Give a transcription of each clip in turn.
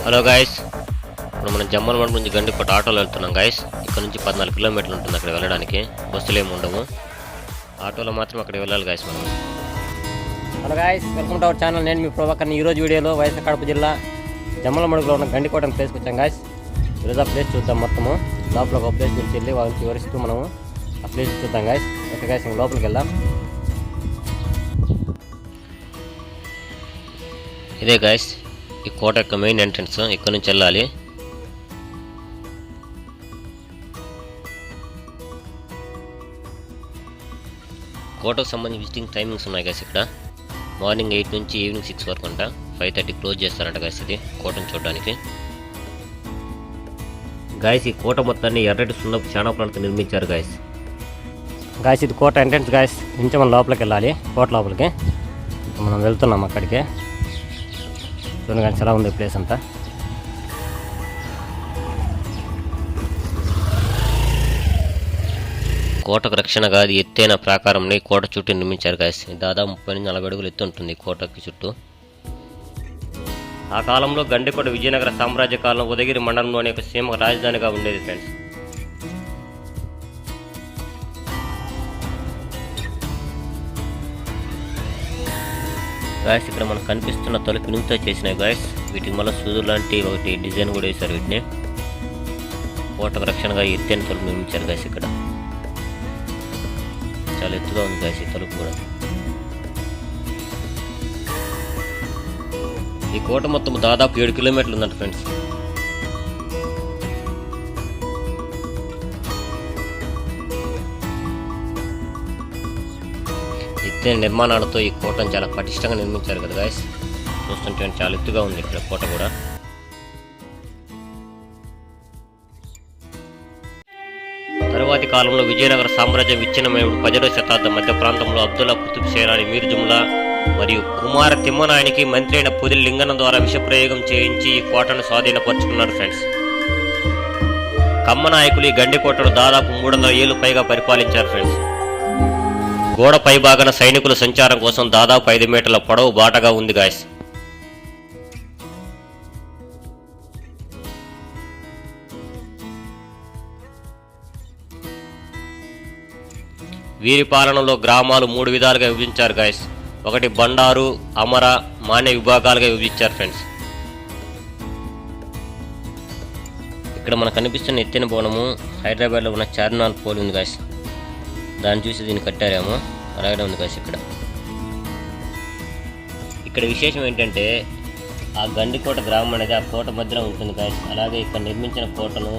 Hello guys, ఇప్పుడు మనం జమ్మలమడుగు నుంచి గండికోట ఆటోలో వెళ్తున్నాం గాయస్. ఇక్కడ నుంచి 14 కిలోమీటర్లు ఉంటుంది అక్కడ వెళ్ళడానికి. బస్సులు ఏమి ఉండవు, ఆటోలో మాత్రం అక్కడికి వెళ్ళాలి గాయస్ మనం. Hello guys, welcome to our channel. నేను మీ ప్రభాకర్ని. ఈరోజు వీడియోలో వైఎస్ఆర్ కడప జిల్లా జమ్మలమడుగులో ఉన్న గండికోట ప్లేస్కి వచ్చాం గాయస్. ఈరోజు ఆ ప్లేస్ చూద్దాం మొత్తము. లోపల ఒక ప్లేస్ నుంచి వెళ్ళి వాళ్ళకి వివరిస్తూ మనము ఆ ప్లేస్ చూద్దాం గాయస్. ఓకే గాయస్, ఇంక లోపలికి వెళ్దాం. ఇదే గాయస్ ఈ కోట యొక్క మెయిన్ ఎంట్రన్స్. ఇక్కడ నుంచి వెళ్ళాలి. కోటకు సంబంధించి విజిటింగ్ టైమింగ్స్ ఉన్నాయి గాయస్. ఇక్కడ మార్నింగ్ 8 నుంచి ఈవినింగ్ 6 వరకు అంట. 5:30 క్లోజ్ చేస్తారంట గాయస్ ఇది కోటను చూడడానికి. గాయస్ ఈ కోట మొత్తాన్ని ఎర్రటి సున్నపు చాణాపురంతో నిర్మించారు గాయస్. గాయస్ ఇది కోట ఎంట్రన్స్ గాయస్. నుంచి మనం లోపలికి వెళ్ళాలి, కోట లోపలికి. మనం వెళ్తున్నాం అక్కడికి. చూడండి కానీ చాలా ఉంది ప్లేస్ అంతా. కోటకు రక్షణగా అది ఎత్తైన ప్రాకారంని కోట చుట్టూ నిర్మించారు గాయస్. దాదాపు 30 నుంచి 40 అడుగులు ఎత్తు ఉంటుంది కోటకి చుట్టూ. ఆ కాలంలో గండికోట విజయనగర సామ్రాజ్య కాలంలో ఉదయగిరి మండలంలోని ఒక సీమ రాజధానిగా ఉండేది ఫ్రెండ్స్. గాయస్ ఇక్కడ మనకు కనిపిస్తున్న తలుపు ఇనుముతో చేసినాయి గాయస్. వీటికి మళ్ళీ సూదులు లాంటి ఒకటి డిజైన్ కూడా వేశారు వీటిని. కోటకు రక్షణగా ఎత్తైన తలుపు నిర్మించారు గాయస్. ఇక్కడ చాలా ఎత్తుగా ఉంది గాయస్ ఈ తలుపు కూడా. ఈ కోట మొత్తం దాదాపు 7 కిలోమీటర్లు ఉందంట ఫ్రెండ్స్. ఎత్తైన నిర్మాణాలతో ఈ కోటను చాలా పటిష్టంగా నిర్మించారు కదా గాయస్. చూస్తుంటే చాలా ఎత్తుగా ఉంది ఇక్కడ కోట కూడా. తరువాతి కాలంలో విజయనగర సామ్రాజ్యం విచ్ఛిన్నమైనప్పుడు 10వ శతాబ్దం మధ్య ప్రాంతంలో అబ్దుల్లా కుతుబ్ షేరాని మీర్ జుమ్లా మరియు కుమార తిమ్మనాయనికి మంత్రి అయిన పొదిలి లింగన్న ద్వారా విషప్రయోగం చేయించి ఈ కోటను స్వాధీనపరుచుకున్నారు ఫ్రెండ్స్. కమ్మ నాయకులు ఈ గండికోటను దాదాపు 300 ఏళ్లు పైగా పరిపాలించారు ఫ్రెండ్స్. గోడ పై భాగన సైనికుల సంచారం కోసం దాదాపు 5 మీటర్ల పొడవు బాటగా ఉంది గాయస్. వీరి పాలనలో గ్రామాలు 3 విధాలుగా విభజించారు గాయస్. ఒకటి బండారు, అమర, మాన్య విభాగాలుగా విభజించారు ఫ్రెండ్స్. ఇక్కడ మనకు కనిపిస్తున్న ఎత్తైన భవనము హైదరాబాద్లో ఉన్న చార్మినార్ పోలి ఉంది గాయస్. దాన్ని చూసి దీన్ని కట్టారేమో, అలాగే ఉంది గాయస్. ఇక్కడ విశేషం ఏంటంటే ఆ గండికోట గ్రామం అనేది ఆ కోట మధ్యలో ఉంటుంది గాయస్. అలాగే ఇక్కడ నిర్మించిన కోటను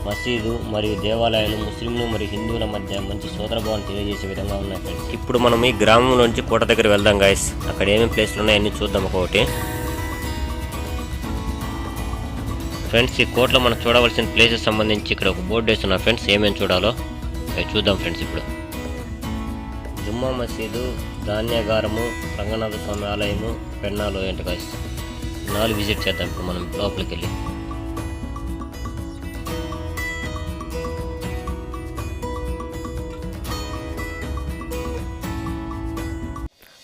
మసీదు మరియు దేవాలయాలు ముస్లింలు మరియు హిందువుల మధ్య మంచి సోదరభావాన్ని తెలియజేసే విధంగా ఉన్నాయి ఫ్రెండ్స్. ఇప్పుడు మనం ఈ గ్రామంలోంచి కోట దగ్గర వెళ్దాం గాయస్. అక్కడ ఏమేమి ప్లేస్లు ఉన్నాయో అన్నీ చూద్దాం ఒక్కొక్కటి. ఫ్రెండ్స్ ఈ కోటలో మనం చూడవలసిన ప్లేసెస్ సంబంధించి ఇక్కడ ఒక బోర్డు వేస్తున్నా ఫ్రెండ్స్. ఏమేమి చూడాలో చూద్దాం ఫ్రెండ్స్. ఇప్పుడు జుమ్మా మసీదు, ధాన్యాగారము, రంగనాథ స్వామి ఆలయము, పెన్నాలో ఏంటి గాయస్. 4 విజిట్ చేద్దాం ఇప్పుడు మనం లోపలికి వెళ్ళి.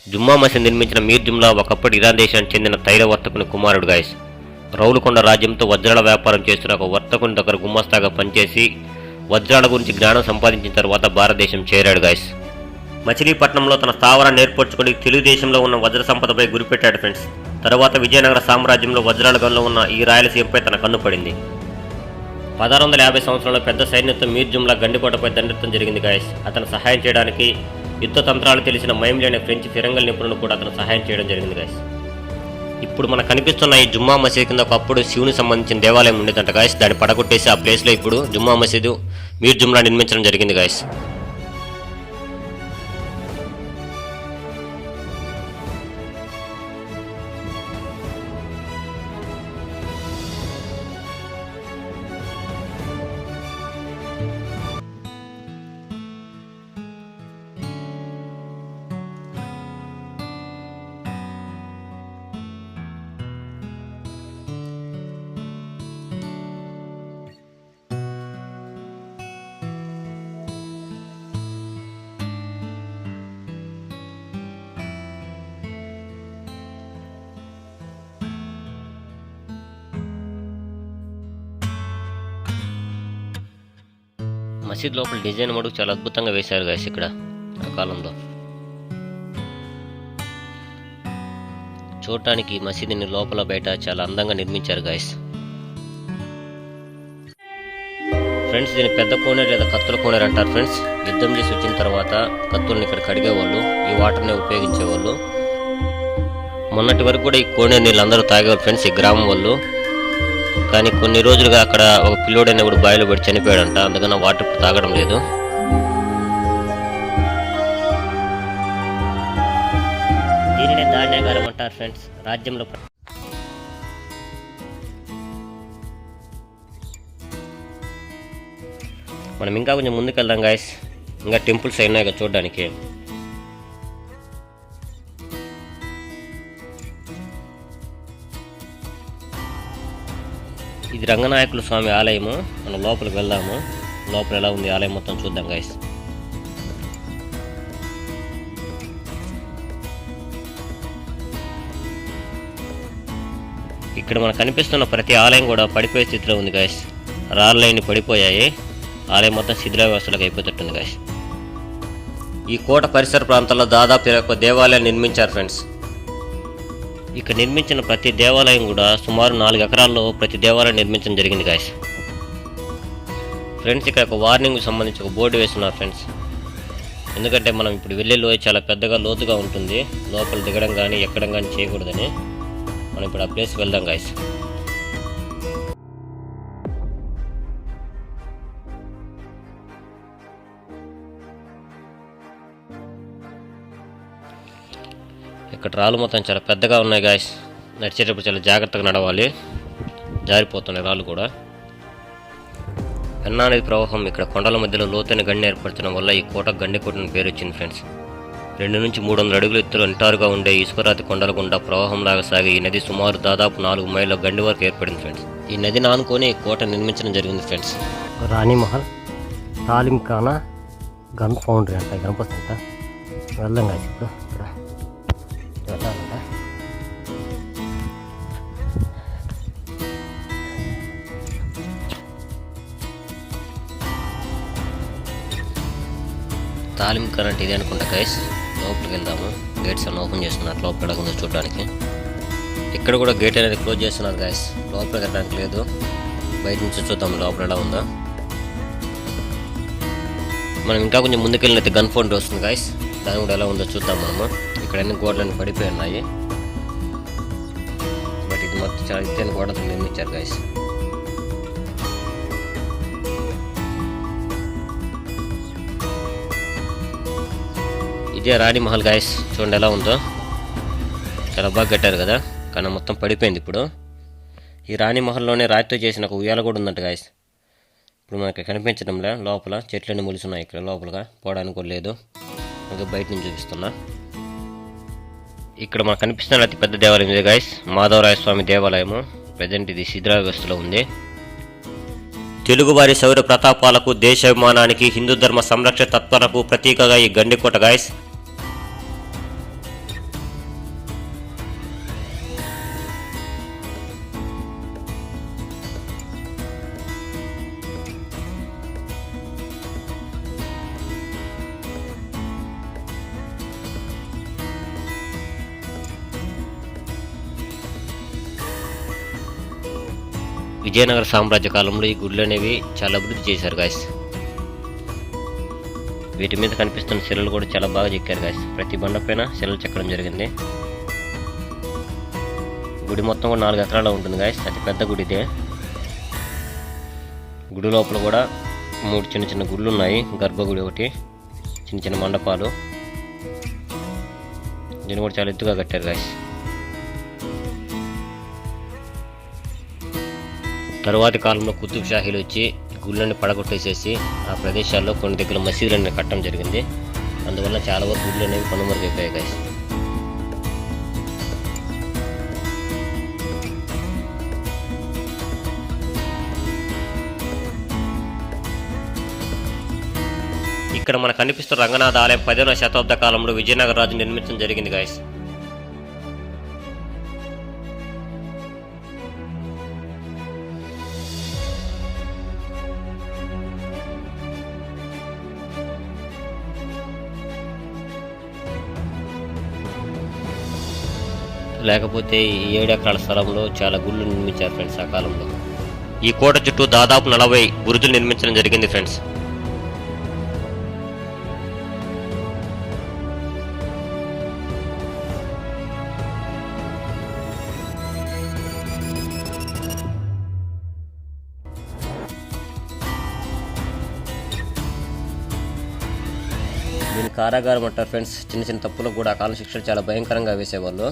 జుమ్మా మసీద్ నిర్మించిన మీర్ జుమ్లా ఒకప్పటి ఇరాన్ దేశానికి చెందిన తైల వర్తకుని కుమారుడు గాయస్. రౌలుకొండ రాజ్యంతో వజ్రాల వ్యాపారం చేస్తున్న ఒక వర్తకుని దగ్గర గుమస్తాగా పనిచేసి వజ్రాల గురించి జ్ఞానం సంపాదించిన తర్వాత భారతదేశం చేరాడు గాయస్. మచిలీపట్నంలో తన స్థావరాన్ని ఏర్పరచుకుని తెలుగుదేశంలో ఉన్న వజ్ర సంపదపై గురిపెట్టాడు ఫ్రెండ్స్. తర్వాత విజయనగర సామ్రాజ్యంలో వజ్రాల గనులు ఉన్న ఈ రాయలసీమపై తన కన్ను పడింది. 1650 సంవత్సరంలో పెద్ద సైన్యంతో మీర్ జుమ్లా గండికోటపై దండెత్తడం జరిగింది గాయస్. అతను సహాయం చేయడానికి యుద్ధ తంత్రాలు తెలిసిన మైమ్లీ అనే ఫ్రెంచ్ ఫిరంగల్ నిపుణుడు కూడా అతను సహాయం చేయడం జరిగింది గాయస్. ఇప్పుడు మనకు కనిపిస్తున్న ఈ జుమ్మా మసీద్ కింద ఒకప్పుడు శివునికి సంబంధించిన దేవాలయం ఉండేదంట గాయస్. దాన్ని పడగొట్టేసి ఆ ప్లేస్లో ఇప్పుడు జుమ్మా మసీదు మీర్ జుమ్లా నిర్మించడం జరిగింది గాయస్. మసీద్ లోపల డిజైన్ మటుకు చాలా అద్భుతంగా వేశారు గాయస్ ఇక్కడ ఆ కాలంలో. చూడటానికి మసీదుని లోపల బయట చాలా అందంగా నిర్మించారు గాయస్. ఫ్రెండ్స్, దీన్ని పెద్ద కోనేరు లేదా కత్తుల కోనేరు అంటారు ఫ్రెండ్స్. యుద్ధం చేసి వచ్చిన తర్వాత కత్తుల్ని ఇక్కడ కడిగేవాళ్ళు, ఈ వాటర్ని ఉపయోగించేవాళ్ళు. మొన్నటి వరకు కూడా ఈ కోనేరు నీళ్ళు అందరూ తాగేవారు ఫ్రెండ్స్, ఈ గ్రామం వాళ్ళు. కానీ కొన్ని రోజులుగా అక్కడ ఒక పిల్లోడైన కూడా బావిలో పడి చనిపోయాడంట, అందుకని వాటర్ తాగడం లేదు. దీనినే ధాన్యాగారం అంటారు ఫ్రెండ్స్. రాజ్యంలో మనం ఇంకా కొంచెం ముందుకు వెళ్దాం గాయస్. ఇంకా టెంపుల్స్ అయినాయి కదా చూడడానికి. ఇది రంగనాయకుల స్వామి ఆలయము. మనం లోపలికి వెళ్దాము. లోపల ఎలా ఉంది ఆలయం మొత్తం చూద్దాం గాయస్. ఇక్కడ మనకు కనిపిస్తున్న ప్రతి ఆలయం కూడా పడిపోయే స్థితిలో ఉంది గాయస్. రాళ్ళని పడిపోయాయి. ఆలయం మొత్తం శిథిలావస్థలకు అయిపోతుంది గాయస్. ఈ కోట పరిసర ప్రాంతాల్లో దాదాపు 20 దేవాలయాలు నిర్మించారు ఫ్రెండ్స్. ఇక్కడ నిర్మించిన ప్రతి దేవాలయం కూడా సుమారు 4 ఎకరాల్లో ప్రతి దేవాలయం నిర్మించడం జరిగింది గాయస్. ఫ్రెండ్స్, ఇక్కడ ఒక వార్నింగ్కి సంబంధించి ఒక బోర్డు వేస్తున్నారు ఫ్రెండ్స్. ఎందుకంటే మనం ఇప్పుడు వెళ్ళే లోయ చాలా పెద్దగా లోతుగా ఉంటుంది. లోపల దిగడం కానీ ఎక్కడం కానీ చేయకూడదని. మనం ఇప్పుడు ఆ ప్లేస్కి వెళ్దాం గాయస్. ఇక్కడ రాళ్ళు మొత్తం చాలా పెద్దగా ఉన్నాయి గాయస్. నడిచేటప్పుడు చాలా జాగ్రత్తగా నడవాలి, జారిపోతున్నాయి రాళ్ళు కూడా. పెన్నా నది ప్రవాహం ఇక్కడ కొండల మధ్యలో లోతైన గండి ఏర్పరచడం వల్ల ఈ కోట గండికోట అని పేరు వచ్చింది ఫ్రెండ్స్. 2 నుంచి 300 అడుగుల ఎత్తులో నిటారుగా ఉండే ఇసుకరాతి కొండల గుండా ప్రవాహంలాగా సాగే ఈ నది సుమారు దాదాపు 4 మైళ్ళ గండి వరకు ఏర్పడింది ఫ్రెండ్స్. ఈ నదిని ఆనుకొని కోట నిర్మించడం జరిగింది ఫ్రెండ్స్. రాణి మహల్, తాలిం ఖానా, గన్ ఫౌండరీ అంట కనిపిస్తుంట. వెళ్దాం కాదు ఇప్పుడు ఇక్కడ వెళ్ళాలంట. తాలిం ఖానా అంటే ఇది అనుకుంటా గైస్. లోపలికి వెళ్దాము. గేట్స్ అన్నీ ఓపెన్ చేస్తున్నారు లోపల ఎలా ఉందో చూడడానికి. ఇక్కడ కూడా గేట్ అనేది క్లోజ్ చేస్తున్నారు గాయస్. లోపలికి వెళ్ళడానికి లేదు. బయట నుంచి చూద్దాం లోపల ఎలా ఉందో. మనం ఇంకా కొంచెం ముందుకెళ్ళినైతే గన్ ఫౌండరీ వస్తుంది గాయస్. దాని కూడా ఎలా ఉందో చూద్దాం మనము. ఇక్కడ అన్ని గోడలన్నీ పడిపోయి ఉన్నాయి. బట్ ఇది మొత్తం చాలా ఎత్తైన గోడలు నిర్మించారు గాయస్. ఇదే రాణి మహల్ గాయస్. చూడండి ఎలా ఉందో. చాలా బాగా కట్టారు కదా, కానీ మొత్తం పడిపోయింది ఇప్పుడు. ఈ రాణి మహల్లోనే రాతితో చేసిన ఒక ఉయ్యాల కూడా ఉందంట గాయస్. ఇప్పుడు మనకి కనిపించడంలే. లోపల చెట్లన్నీ మొలుస్తున్నాయి. ఇక్కడ లోపలగా పోవడానికి కూడా లేదు. ఇంకా బయట నుంచి చూపిస్తున్నా. ఇక్కడ మనకు కనిపిస్తున్న అతి పెద్ద దేవాలయం ఇదే గాయస్. మాధవరాయ స్వామి దేవాలయము. ప్రజెంట్ ఇది శిథిలావస్థలో ఉంది. తెలుగువారి శౌర్య ప్రతాపాలకు, దేశాభిమానానికి, హిందూ ధర్మ సంరక్షణ తత్పరకు ప్రతీకగా ఈ గండికోట గాయస్. విజయనగర సామ్రాజ్య కాలంలో ఈ గుళ్ళు అనేవి చాలా అభివృద్ధి చేశారు గాయస్. వీటి మీద కనిపిస్తున్న శిలలు కూడా చాలా బాగా చెక్కారు గాయస్. ప్రతి బండ పైన శిలలు చెక్కడం జరిగింది. గుడి మొత్తం కూడా 4 ఎకరాలు ఉంటుంది గాయస్. అతి పెద్ద గుడి ఇదే. గుడి లోపల కూడా 3 చిన్న చిన్న గుళ్ళు ఉన్నాయి. గర్భగుడి ఒకటి, చిన్న చిన్న మండపాలు. దీన్ని కూడా చాలా ఎత్తుగా కట్టారు గాయస్. తరువాతి కాలంలో కుతుబ్ షాహీలు వచ్చి గుళ్ళని పడగొట్టేసేసి ఆ ప్రదేశాల్లో కొన్ని దగ్గర మసీదులను కట్టడం జరిగింది. అందువల్ల చాలా వరకు గుళ్ళు అనేవి కనుమరుగైపోయాయి గాయస్. ఇక్కడ మనకు కనిపిస్తున్న రంగనాథ ఆలయం 15వ శతాబ్ద కాలంలో విజయనగర రాజు నిర్మించడం జరిగింది గాయస్. లేకపోతే ఈ 7 ఎకరాల స్థలంలో చాలా గుళ్ళు నిర్మించారు ఫ్రెండ్స్ ఆ కాలంలో. ఈ కోట చుట్టూ దాదాపు 40 బురుజులు నిర్మించడం జరిగింది ఫ్రెండ్స్. దీని కారాగారం అంటారు ఫ్రెండ్స్. చిన్న చిన్న తప్పులకు కూడా ఆ కాలం శిక్షలు చాలా భయంకరంగా వేసేవాళ్ళు.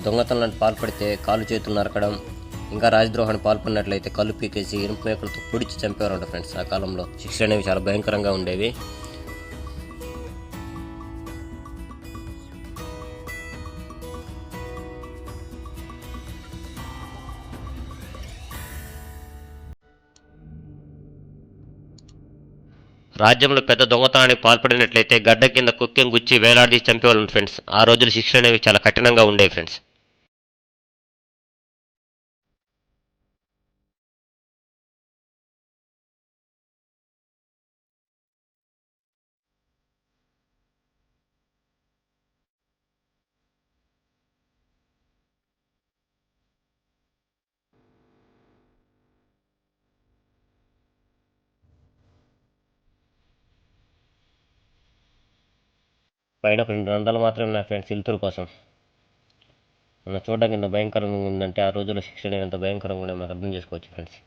దొంగతనానికి పాల్పడితే కాళ్ళు చేతులు నరకడం, ఇంకా రాజద్రోహాన్ని పాల్పడినట్లయితే కళ్ళు పీకేసి ఇనుప మేకలతో పొడిచి చంపేవారంట ఫ్రెండ్స్. ఆ కాలంలో శిక్షలు అనేవి చాలా భయంకరంగా ఉండేవి. రాజ్యంలో పెద్ద దొంగతనానికి పాల్పడినట్లయితే గడ్డ కింద కుక్కెం గుచ్చి వేలాడి చంపేవాళ్ళు ఫ్రెండ్స్. ఆ రోజుల శిక్షలు అనేవి చాలా కఠినంగా ఉండేవి ఫ్రెండ్స్. పైన 2 రంధ్రాలు మాత్రమే ఉన్నాయి ఫ్రెండ్స్ వెలుతురు కోసం. మనం చూడడానికి ఎంత భయంకరంగా ఉందంటే ఆ రోజుల్లో శిక్షణ ఎంత భయంకరంగా ఉండే మనకు అర్థం చేసుకోవచ్చు ఫ్రెండ్స్.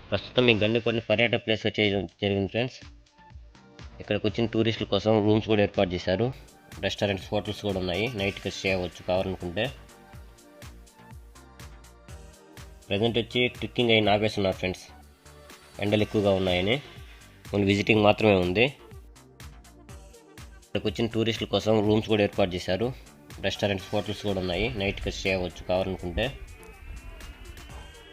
ప్రస్తుతం ఈ గండికోటని పర్యాటక ప్లేస్గా చేయడం జరిగింది ఫ్రెండ్స్. ఇక్కడికి వచ్చిన టూరిస్టుల కోసం రూమ్స్ కూడా ఏర్పాటు చేశారు. రెస్టారెంట్స్, హోటల్స్ కూడా ఉన్నాయి. నైట్కి స్టే అవ్వచ్చు కావాలనుకుంటే. ప్రజెంట్ వచ్చి ట్రెక్కింగ్ అయిన ఆపేస్తున్నారు ఫ్రెండ్స్, ఎండలు ఎక్కువగా ఉన్నాయని. ఓన్లీ విజిటింగ్ మాత్రమే ఉంది. ఇక్కడికి వచ్చిన టూరిస్టుల కోసం రూమ్స్ కూడా ఏర్పాటు చేశారు. రెస్టారెంట్స్, హోటల్స్ కూడా ఉన్నాయి. నైట్కి స్టే అవ్వచ్చు కావాలనుకుంటే.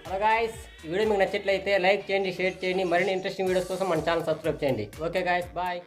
హలో గాయ్స్, ఈ వీడియో మీకు నచ్చినట్లయితే లైక్ చేయండి, షేర్ చేయండి. మరిన్ని ఇంట్రెస్టింగ్ వీడియోస్ కోసం మన ఛానల్ సబ్స్క్రైబ్ చేయండి. Okay guys, bye.